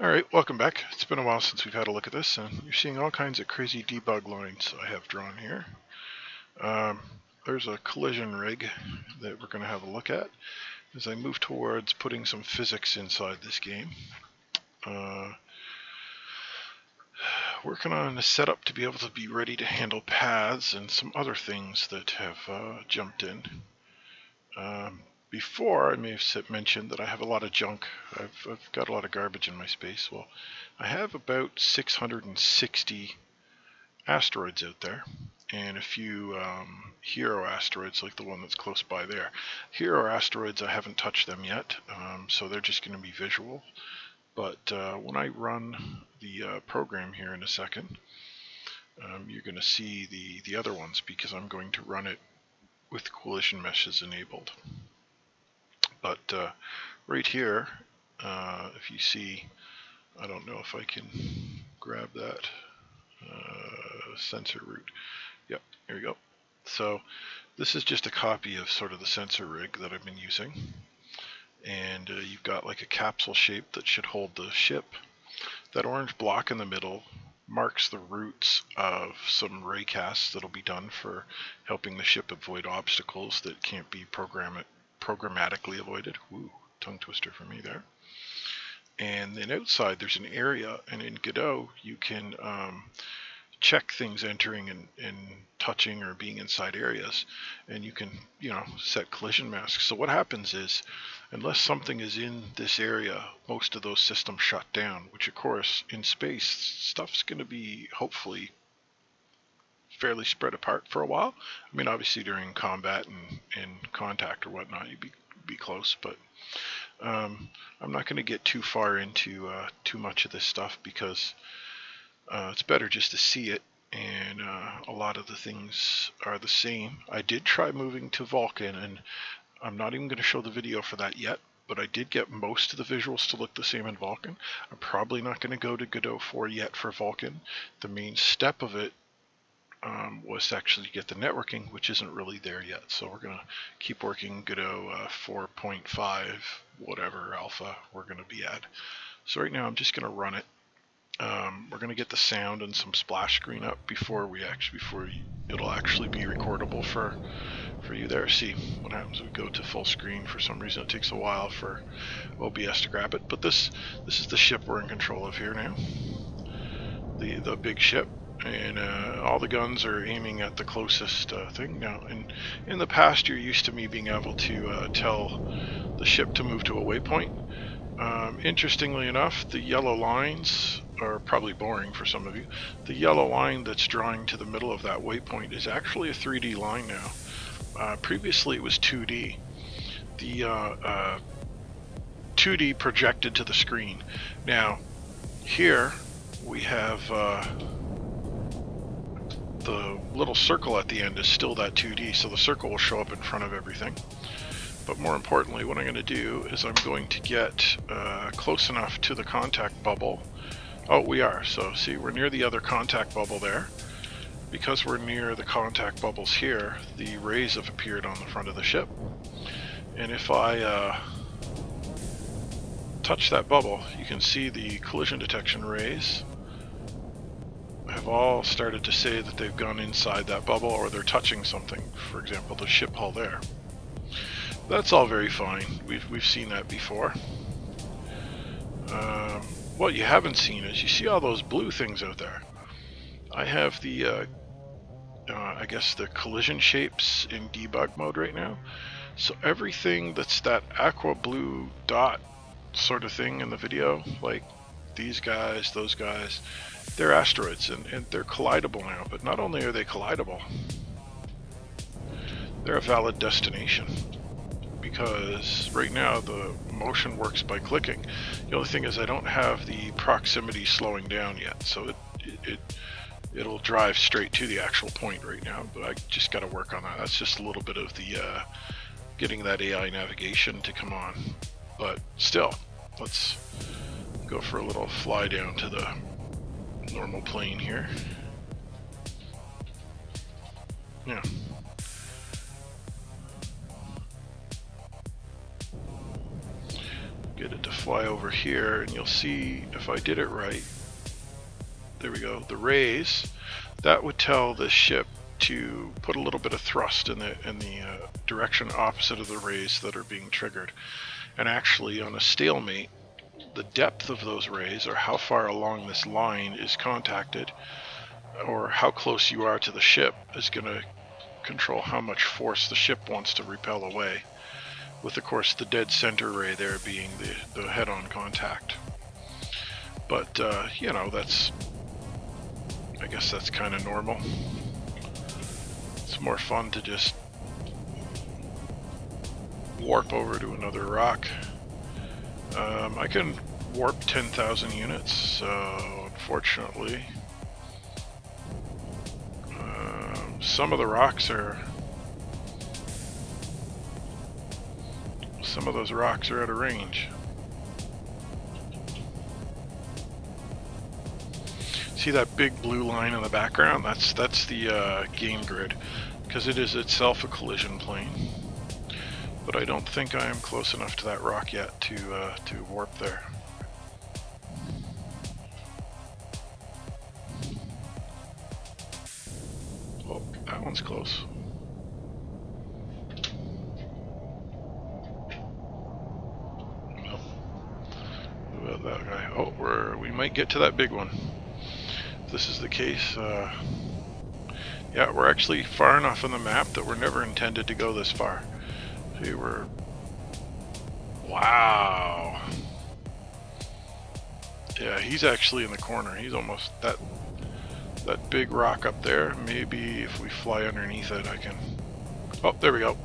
Alright, welcome back. It's been a while since we've had a look at this, and you're seeing all kinds of crazy debug lines I have drawn here. There's a collision rig that we're going to have a look at as I move towards putting some physics inside this game. Working on a setup to be able to be ready to handle paths and some other things that have jumped in. Before, I may have mentioned that I have a lot of junk. I've got a lot of garbage in my space. Well, I have about 660 asteroids out there, and a few hero asteroids like the one that's close by there. Hero asteroids, I haven't touched them yet, so they're just going to be visual. But when I run the program here in a second, you're going to see the other ones because I'm going to run it with collision meshes enabled. But right here, if you see, I don't know if I can grab that sensor root. Yep, here we go. So this is just a copy of sort of the sensor rig that I've been using. And you've got like a capsule shape that should hold the ship. That orange block in the middle marks the routes of some raycasts that'll be done for helping the ship avoid obstacles that can't be programmatically avoided. Ooh, tongue twister for me there. And then outside there's an area, and in Godot you can check things entering and touching or being inside areas, and you can set collision masks. So what happens is, unless something is in this area, most of those systems shut down, which of course in space stuff's going to be hopefully fairly spread apart for a while. I mean, obviously during combat and contact or whatnot, you'd be close, but I'm not going to get too far into too much of this stuff because it's better just to see it, and a lot of the things are the same. I did try moving to Vulcan, and I'm not even going to show the video for that yet, but I did get most of the visuals to look the same in Vulcan. I'm probably not going to go to Godot 4 yet for Vulcan. The main step of it was to actually get the networking, which isn't really there yet. So we're going to keep working Godot 4.5, whatever alpha we're going to be at. So right now I'm just going to run it. We're going to get the sound and some splash screen up before it'll actually be recordable for you there. See what happens when we go to full screen. For some reason it takes a while for OBS to grab it, but this is the ship we're in control of here now, the big ship, and all the guns are aiming at the closest thing now. And in the past you're used to me being able to tell the ship to move to a waypoint. Interestingly enough, the yellow lines are probably boring for some of you. The yellow line that's drawing to the middle of that waypoint is actually a 3D line now. Previously it was 2D. The 2D projected to the screen. Now here we have the little circle at the end is still that 2D, so the circle will show up in front of everything. But more importantly, what I'm going to do is I'm going to get close enough to the contact bubble. Oh, we are. So see, we're near the other contact bubble there. Because we're near the contact bubbles here, the rays have appeared on the front of the ship. And if I touch that bubble, you can see the collision detection rays have all started to say that they've gone inside that bubble, or they're touching something. For example, the ship hull there. That's all very fine. We've seen that before. What you haven't seen is you see all those blue things out there. I have the I guess the collision shapes in debug mode right now. So everything that's that aqua blue dot sort of thing in the video, like these guys, those guys, they're asteroids, and they're collidable now. But not only are they collidable, they're a valid destination. Because right now the motion works by clicking. The only thing is I don't have the proximity slowing down yet, so it'll drive straight to the actual point right now, but I just got to work on that. That's just a little bit of the getting that AI navigation to come on. But still, let's go for a little fly down to the normal plane here. Yeah. Get it to fly over here, and you'll see if I did it right. There we go. The rays, that would tell the ship to put a little bit of thrust in the direction opposite of the rays that are being triggered. And actually, on a stalemate, the depth of those rays, or how far along this line is contacted, or how close you are to the ship, is going to control how much force the ship wants to repel away. With, of course, the dead center ray there being the head-on contact. But, you know, I guess that's kind of normal. It's more fun to just warp over to another rock. I can warp 10,000 units, so unfortunately, some of the rocks are... Some of those rocks are out of range. See that big blue line in the background? That's the game grid, because it is itself a collision plane. But I don't think I am close enough to that rock yet to warp there. Oh, that one's close. That guy. Oh, we might get to that big one. If this is the case, yeah, we're actually far enough on the map that we're never intended to go this far. See, wow. Yeah, he's actually in the corner. He's almost that big rock up there. Maybe if we fly underneath it, I can... Oh, there we go.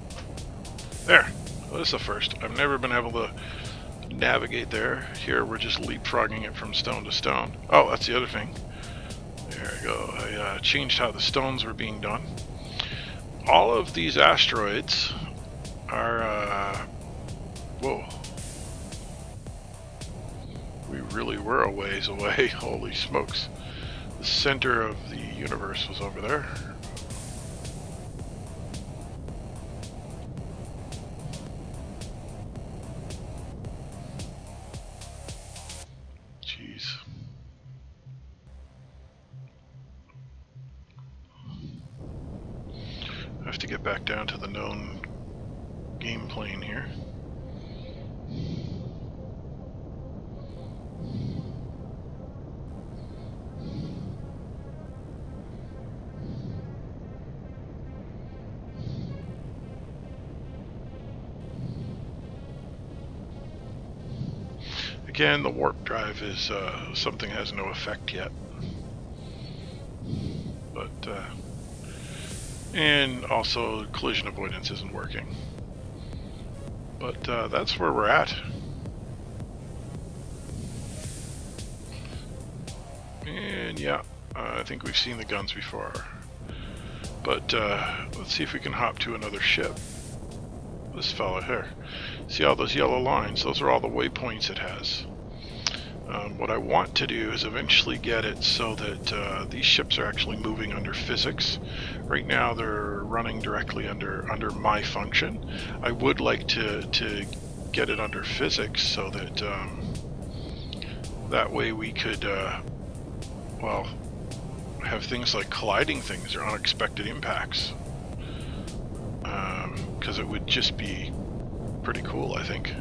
There. Well, this is the first. I've never been able to navigate there. Here we're just leapfrogging it from stone to stone. Oh, that's the other thing. There we go. I changed how the stones were being done. All of these asteroids are whoa, we really were a ways away. Holy smokes, the center of the universe was over there. I have to get back down to the known game plane here. Again, the warp drive is something that has no effect yet. But and also collision avoidance isn't working. But that's where we're at. And yeah, I think we've seen the guns before. But let's see if we can hop to another ship. This fella here. See all those yellow lines? Those are all the waypoints it has. What I want to do is eventually get it so that these ships are actually moving under physics. Right now they're running directly under my function. I would like to get it under physics so that that way we could well, have things like colliding things or unexpected impacts. Because it would just be pretty cool, I think.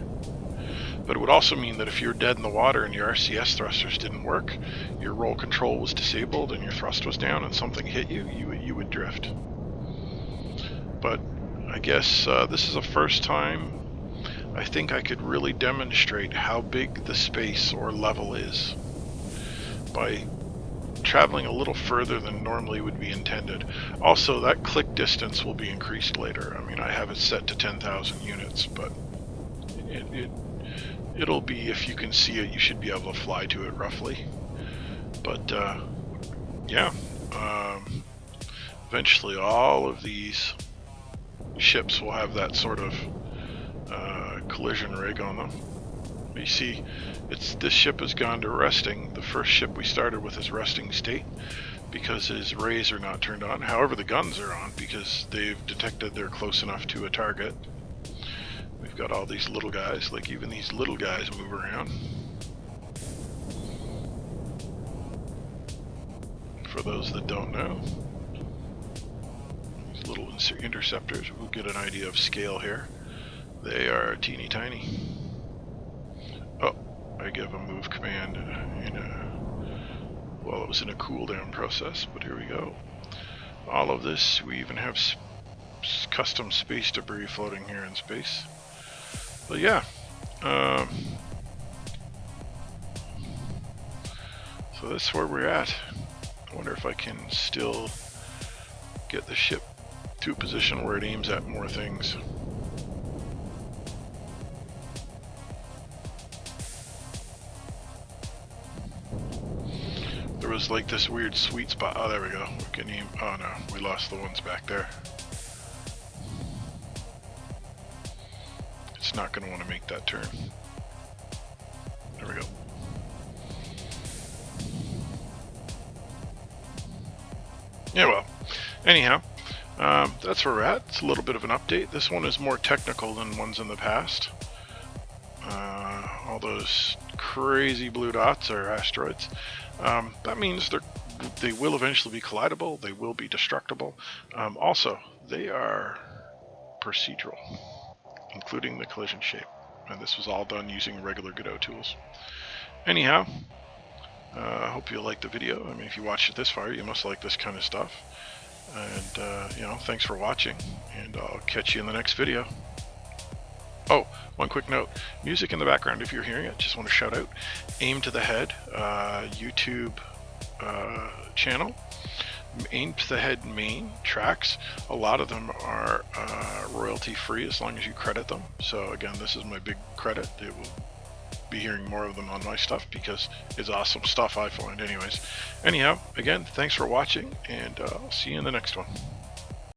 But it would also mean that if you're dead in the water and your RCS thrusters didn't work, your roll control was disabled and your thrust was down and something hit you, you would drift. But I guess this is the first time I think I could really demonstrate how big the space or level is by traveling a little further than normally would be intended. Also, that click distance will be increased later. I mean, I have it set to 10,000 units, but it'll be, if you can see it, you should be able to fly to it roughly. But yeah, eventually all of these ships will have that sort of collision rig on them. You see, this ship has gone to resting. The first ship we started with is resting state because his rays are not turned on. However, the guns are on because they've detected they're close enough to a target. We've got all these little guys, like even these little guys move around. For those that don't know, these little interceptors, we'll get an idea of scale here. They are teeny tiny. Oh, I give a move command while it was in a cooldown process, but here we go. All of this, we even have custom space debris floating here in space. But yeah, so that's where we're at. I wonder if I can still get the ship to a position where it aims at more things. There was like this weird sweet spot. Oh, there we go. We can aim. Oh no, we lost the ones back there. It's not going to want to make that turn. There we go. Yeah, well, anyhow, that's where we're at. It's a little bit of an update. This one is more technical than ones in the past. All those crazy blue dots are asteroids. That means they will eventually be collidable. They will be destructible. Also, they are procedural, including the collision shape. And this was all done using regular Godot tools. Anyhow, I hope you liked the video. I mean, if you watched it this far, you must like this kind of stuff. And, you know, thanks for watching. And I'll catch you in the next video. Oh, one quick note. Music in the background, if you're hearing it, just want to shout out. Aim to the Head, YouTube channel. Aim to the Head main tracks. A lot of them are royalty free as long as you credit them. So again, this is my big credit. It will be hearing more of them on my stuff because it's awesome stuff I find anyways. Anyhow, again, thanks for watching, and I'll see you in the next one.